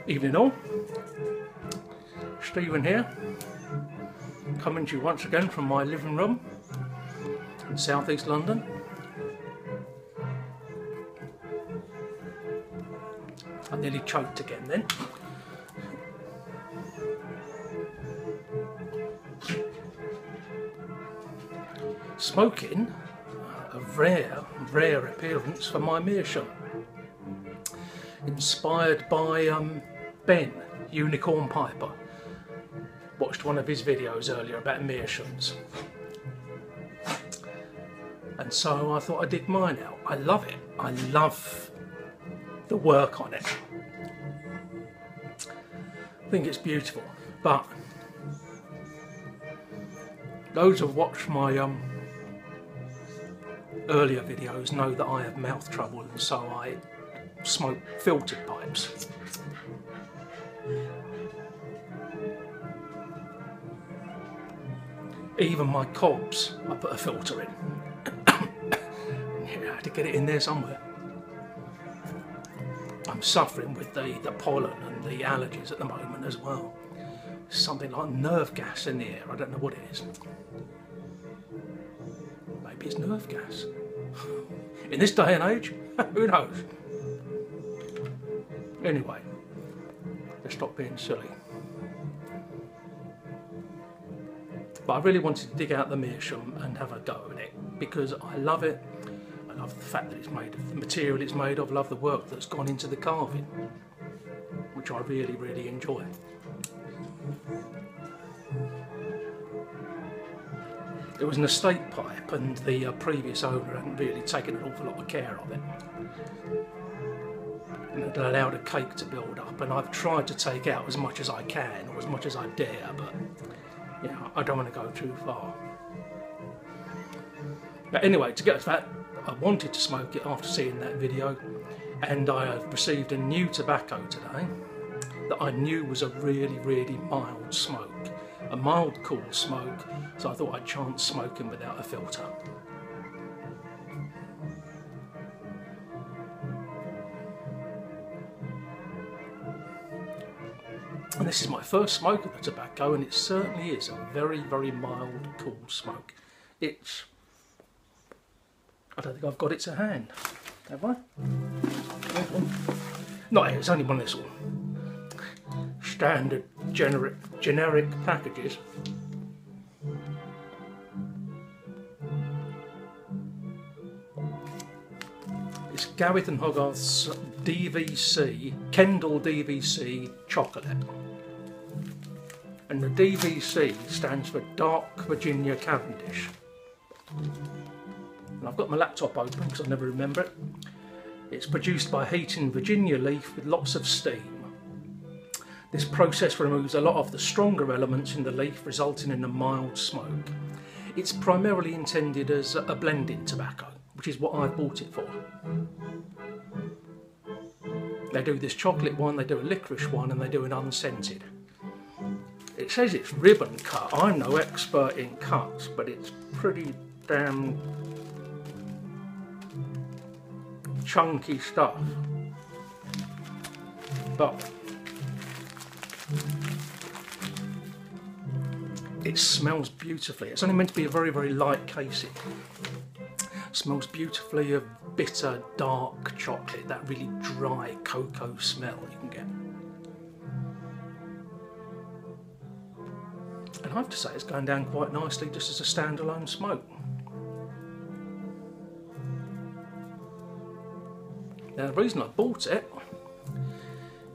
Evening all, Stephen here, coming to you once again from my living room in South East London. I nearly choked again then. Smoking, a rare appearance for my meerschaum. Inspired by Ben, Unicorn Piper. Watched one of his videos earlier about meerschaums. And so I thought I'd dig mine out. I love it. I love the work on it. I think it's beautiful. But those who have watched my earlier videos know that I have mouth trouble, and so I smoke filtered pipes. Even my cobs, I put a filter in. Yeah, I had to get it in there somewhere. I'm suffering with the pollen and the allergies at the moment as well. Something like nerve gas in the air, I don't know what it is. Maybe it's nerve gas. In this day and age, who knows? Anyway, let's stop being silly. But I really wanted to dig out the meerschaum and have a go at it because I love it. I love the fact that it's made of the material it's made of. I love the work that's gone into the carving, which I really enjoy. It was an estate pipe, and the previous owner hadn't really taken an awful lot of care of it. And it allowed a cake to build up, and I've tried to take out as much as I can, or as much as I dare, but you know, I don't want to go too far. But anyway, to get to that, I wanted to smoke it after seeing that video, and I have received a new tobacco today that I knew was a really mild smoke. A mild, cool smoke, so I thought I'd chance smoking without a filter. And this is my first smoke of the tobacco, and it certainly is a very mild, cool smoke. It's... I don't think I've got it to hand, have I? Not here, it's only one of this one. Standard generic packages. It's Gawith and Hogarth's DVC, Kendall DVC chocolate. And the DVC stands for Dark Virginia Cavendish. And I've got my laptop open because I never remember it. It's produced by heating Virginia leaf with lots of steam. This process removes a lot of the stronger elements in the leaf, resulting in a mild smoke. It's primarily intended as a blending tobacco, which is what I've bought it for. They do this chocolate one, they do a licorice one, and they do an unscented. It says it's ribbon cut. I'm no expert in cuts, but it's pretty damn chunky stuff. But it smells beautifully. It's only meant to be a very light casing. It smells beautifully of bitter, dark chocolate, that really dry cocoa smell you can get. And I have to say it's going down quite nicely just as a standalone smoke. Now the reason I bought it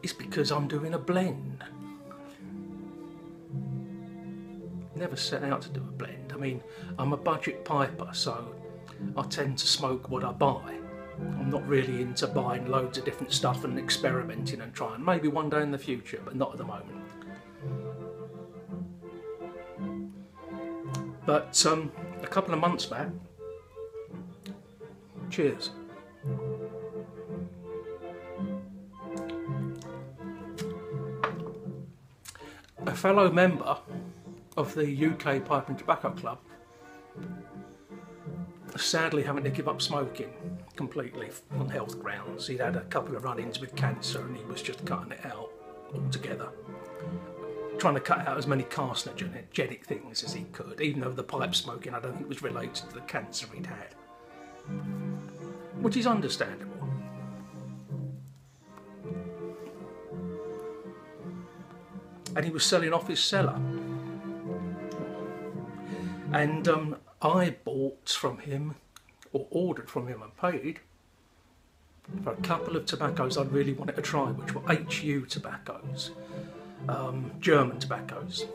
is because I'm doing a blend. Never set out to do a blend. I mean, I'm a budget piper, so I tend to smoke what I buy. I'm not really into buying loads of different stuff and experimenting and trying. Maybe one day in the future, but not at the moment. But a couple of months back, cheers. A fellow member of the UK Pipe and Tobacco Club, sadly having to give up smoking completely on health grounds. He'd had a couple of run-ins with cancer and he was just cutting it out. altogether, trying to cut out as many carcinogenic things as he could, even though the pipe smoking I don't think was related to the cancer he'd had, which is understandable. And he was selling off his cellar. And I bought from him, or ordered from him and paid, for a couple of tobaccos I really wanted to try, which were HU tobaccos, German tobaccos.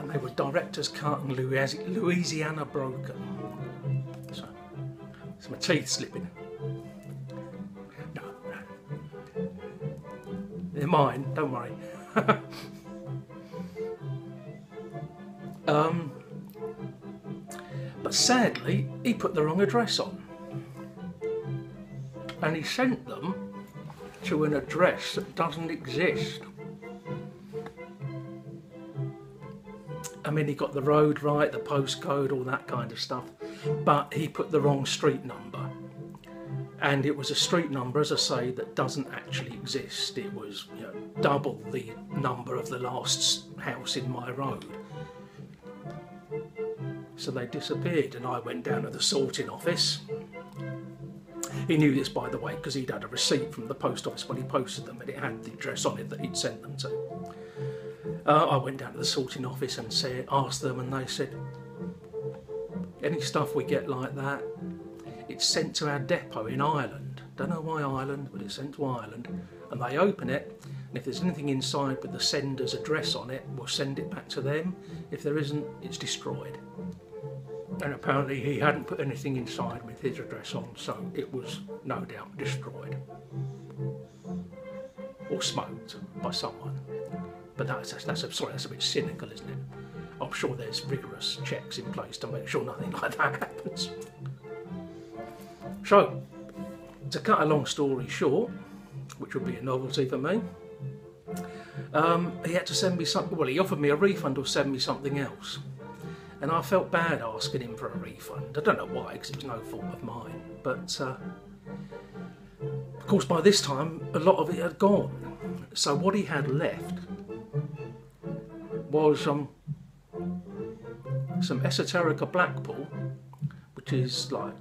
They were Director's Cut and Louisiana Broken. So my teeth slipping. No. They're mine, don't worry. But sadly, he put the wrong address on. And he sent them to an address that doesn't exist. I mean, he got the road right, the postcode, all that kind of stuff, but he put the wrong street number. And it was a street number, as I say, that doesn't actually exist. It was, you know, double the number of the last house in my road. So they disappeared, and I went down to the sorting office. He knew this, by the way, because he'd had a receipt from the post office when he posted them, and it had the address on it that he'd sent them to. I went down to the sorting office and asked them, and they said, any stuff we get like that, it's sent to our depot in Ireland. Don't know why Ireland, but it's sent to Ireland. And they open it, and if there's anything inside with the sender's address on it, we'll send it back to them. If there isn't, it's destroyed. And apparently he hadn't put anything inside with his address on, so it was no doubt destroyed. Or smoked by someone. But that's a bit cynical, isn't it? I'm sure there's rigorous checks in place to make sure nothing like that happens. So, to cut a long story short, which would be a novelty for me, he had to send me something. Well, he offered me a refund or send me something else. And I felt bad asking him for a refund. I don't know why, because it was no fault of mine. But, of course, by this time, a lot of it had gone. So what he had left was some Esoterica Blackpool, which is like,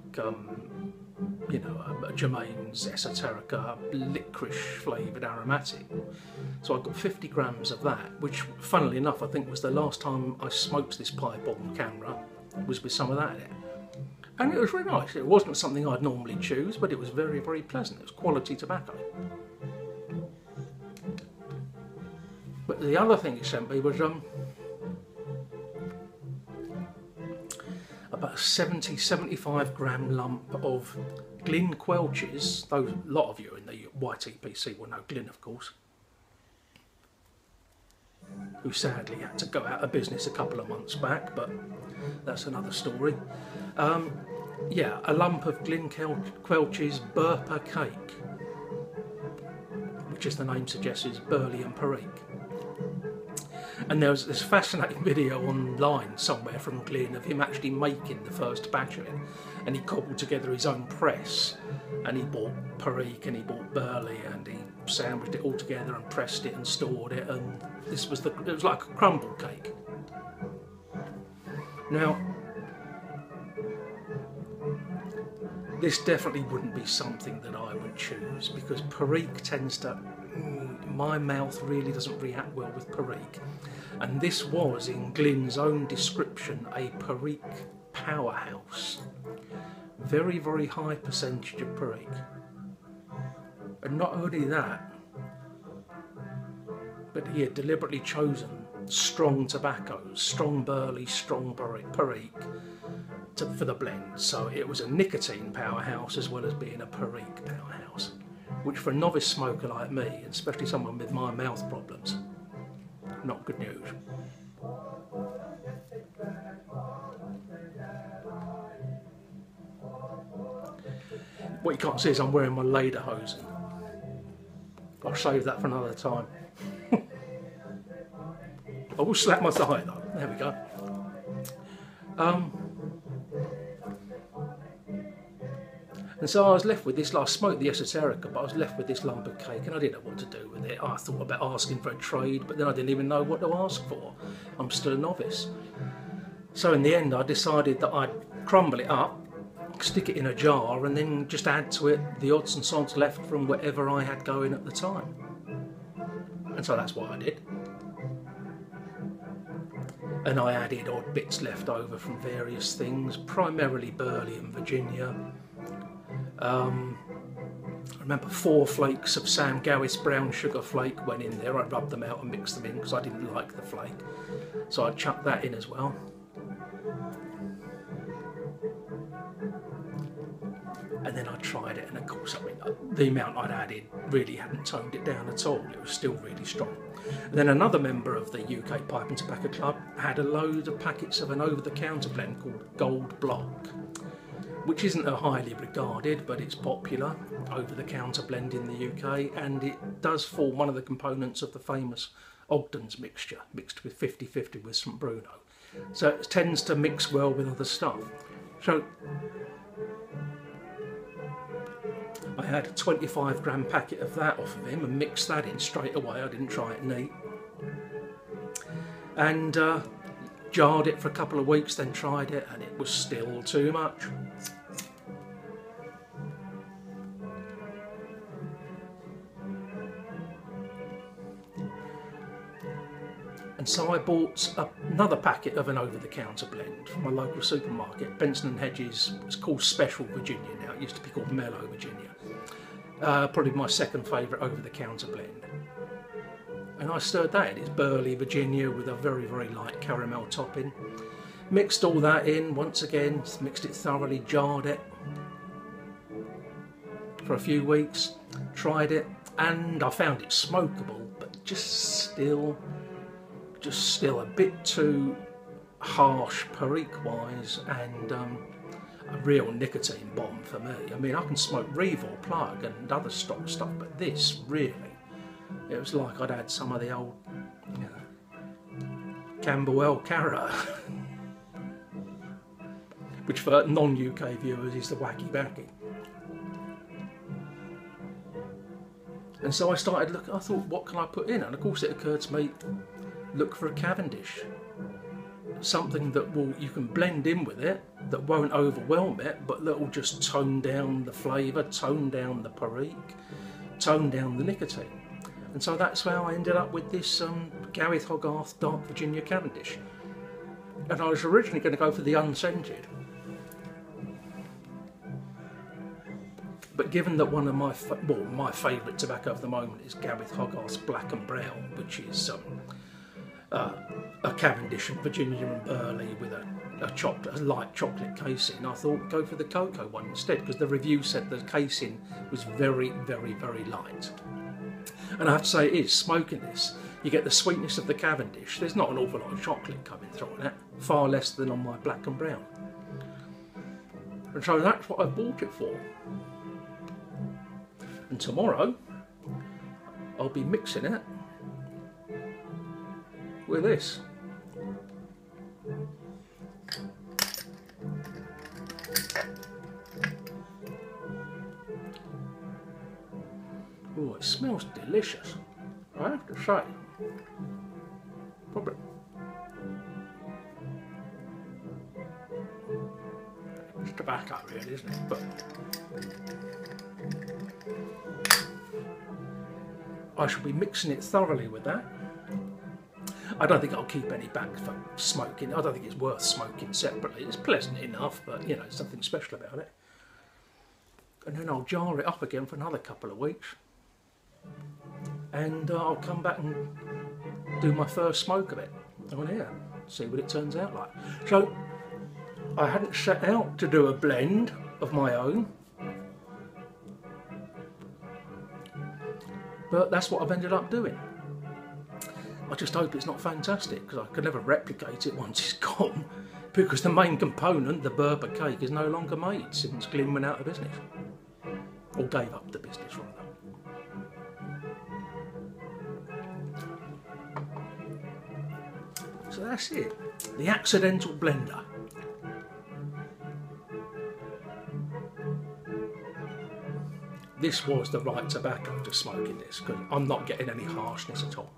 you know, a Germain's Esoterica licorice flavoured aromatic. So I got 50 grams of that, which, funnily enough, I think was the last time I smoked this pipe on camera, was with some of that in it. And it was really nice. It wasn't something I'd normally choose, but it was very, very pleasant. It was quality tobacco. But the other thing he sent me was about a 70-75 gram lump of Glyn Quelch's. Those, a lot of you in the YTPC will know Glyn, of course, who sadly had to go out of business a couple of months back, but that's another story. Yeah, a lump of Glyn Quelch's Burpa cake, which, as the name suggests, is burley and perique. And there was this fascinating video online somewhere from Glyn of him actually making the first batch of it, and he cobbled together his own press, and he bought perique and he bought burley and he sandwiched it all together and pressed it and stored it, and this was it was like a crumble cake. Now, this definitely wouldn't be something that I would choose, because perique tends to, my mouth really doesn't react well with perique. And this was, in Glyn's own description, a perique powerhouse. Very, very high percentage of perique. And not only that, but he had deliberately chosen strong tobaccos, strong burley, strong perique, for the blend. So it was a nicotine powerhouse as well as being a perique powerhouse, which for a novice smoker like me, and especially someone with my mouth problems, not good news. What you can't see is I'm wearing my lederhosen. I'll save that for another time. I will slap my thigh though. There we go. And so I was left with this, like, I smoked the Esoterica, but I was left with this lump of cake and I didn't know what to do with it. I thought about asking for a trade, but then I didn't even know what to ask for. I'm still a novice. So in the end I decided that I'd crumble it up, stick it in a jar, and then just add to it the odds and sods left from whatever I had going at the time. And so that's what I did. And I added odd bits left over from various things, primarily Burley and Virginia. I remember 4 flakes of Sam Gowis brown sugar flake went in there. I rubbed them out and mixed them in because I didn't like the flake. So I chucked that in as well. And then I tried it, and of course, I mean, the amount I'd added really hadn't toned it down at all. It was still really strong. And then another member of the UK Pipe and Tobacco Club had a load of packets of an over-the-counter blend called Gold Block, which isn't a highly regarded, but it's popular over-the-counter blend in the UK, and it does form one of the components of the famous Ogden's mixture, mixed with 50-50 with St Bruno. So it tends to mix well with other stuff. So I had a 25-gram packet of that off of him and mixed that in straight away. I didn't try it neat. And jarred it for a couple of weeks, then tried it, and it was still too much. And so I bought another packet of an over-the-counter blend from my local supermarket, Benson & Hedges. It's called Special Virginia now. It used to be called Mellow Virginia. Probably my second favourite over-the-counter blend. And I stirred that in. It's Burley Virginia with a very, very light caramel topping. Mixed all that in once again, mixed it thoroughly, jarred it for a few weeks, tried it, and I found it smokable, but just still a bit too harsh perique-wise, and a real nicotine bomb for me. I mean, I can smoke Reeve or Plug and other stock stuff, but this really, it was like I'd had some of the old, you know, Camberwell Cara, which for non-UK viewers is the Wacky Backy. And so I started looking, I thought, what can I put in? And of course it occurred to me, look for a Cavendish. Something that you can blend in with it, that won't overwhelm it, but that will just tone down the flavour, tone down the perique, tone down the nicotine. And so that's how I ended up with this Gareth Hogarth Dark Virginia Cavendish. And I was originally going to go for the unscented. But given that one of my favourite tobacco of the moment is Gareth Hogarth's Black and Brown, which is a Cavendish and Virginia and Burley with a light chocolate casing, I thought go for the cocoa one instead, because the review said the casing was very, very, very light. And I have to say, it is. Smoking this, you get the sweetness of the Cavendish. There's not an awful lot of chocolate coming through on it, far less than on my Black and Brown. And so that's what I bought it for. And tomorrow, I'll be mixing it with this. Oh, it smells delicious, I have to say. Probably. It's tobacco really, isn't it? But I shall be mixing it thoroughly with that. I don't think I'll keep any back for smoking. I don't think it's worth smoking separately. It's pleasant enough, but you know, something special about it. And then I'll jar it up again for another couple of weeks. And I'll come back and do my first smoke of it on here, see what it turns out like. So I hadn't set out to do a blend of my own, but that's what I've ended up doing. I just hope it's not fantastic, because I could never replicate it once it's gone, because the main component, the Berber cake, is no longer made since Glyn went out of business, or gave up the business rather. So that's it, the accidental blender. this was the right tobacco to smoke in this, because I'm not getting any harshness at all.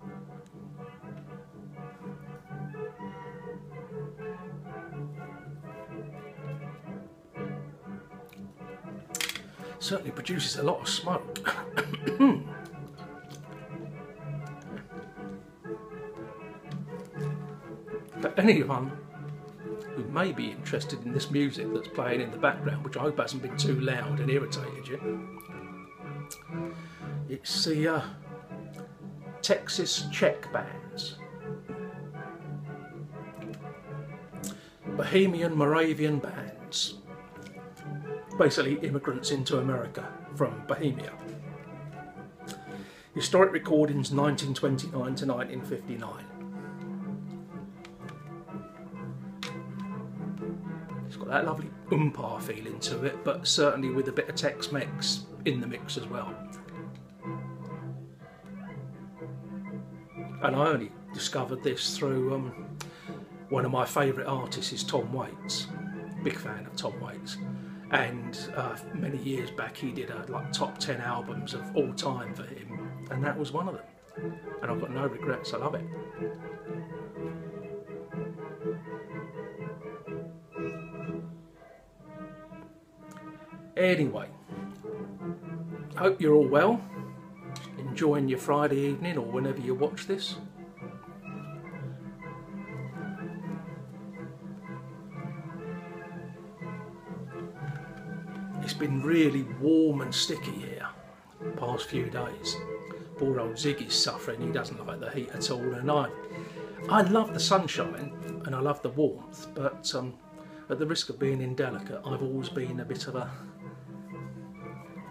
Certainly produces a lot of smoke. For anyone who may be interested in this music that's playing in the background, which I hope hasn't been too loud and irritated you, it's the Texas Czech bands. Bohemian Moravian bands. Basically immigrants into America from Bohemia. Historic recordings 1929 to 1959. It's got that lovely oompa feeling to it, but certainly with a bit of Tex-Mex in the mix as well. And I only discovered this through one of my favourite artists is Tom Waits. Big fan of Tom Waits. And many years back he did like top 10 albums of all time for him, and that was one of them. And I've got no regrets, I love it. Anyway, I hope you're all well, enjoying your Friday evening or whenever you watch this. It's been really warm and sticky here the past few days. Poor old Ziggy's suffering, he doesn't like the heat at all, and I love the sunshine and I love the warmth, but at the risk of being indelicate, I've always been a bit of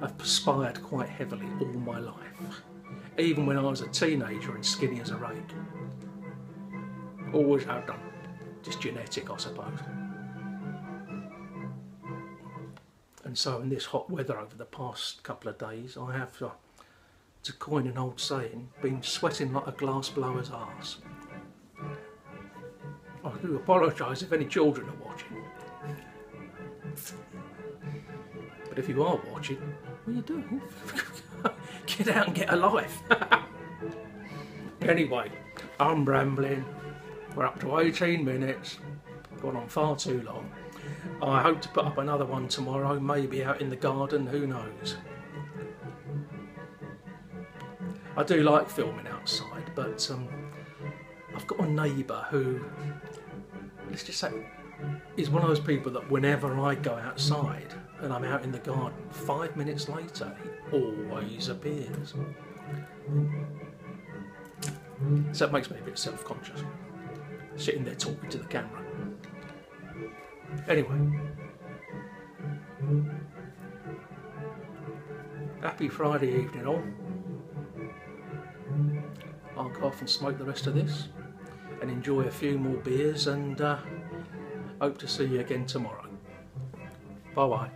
I've perspired quite heavily all my life, even when I was a teenager and skinny as a rake. Always have done, just genetic I suppose. And so in this hot weather over the past couple of days, I have, to coin an old saying, been sweating like a glass blower's arse. I do apologise if any children are watching. But if you are watching, what are you doing? Get out and get a life. Anyway, I'm rambling. We're up to 18 minutes. Gone on far too long. I hope to put up another one tomorrow, maybe out in the garden, who knows. I do like filming outside, but I've got a neighbour who, let's just say, is one of those people that whenever I go outside and I'm out in the garden, 5 minutes later he always appears. So it makes me a bit self-conscious, sitting there talking to the camera. Anyway, happy Friday evening all. I'll go off and smoke the rest of this and enjoy a few more beers, and hope to see you again tomorrow. Bye bye.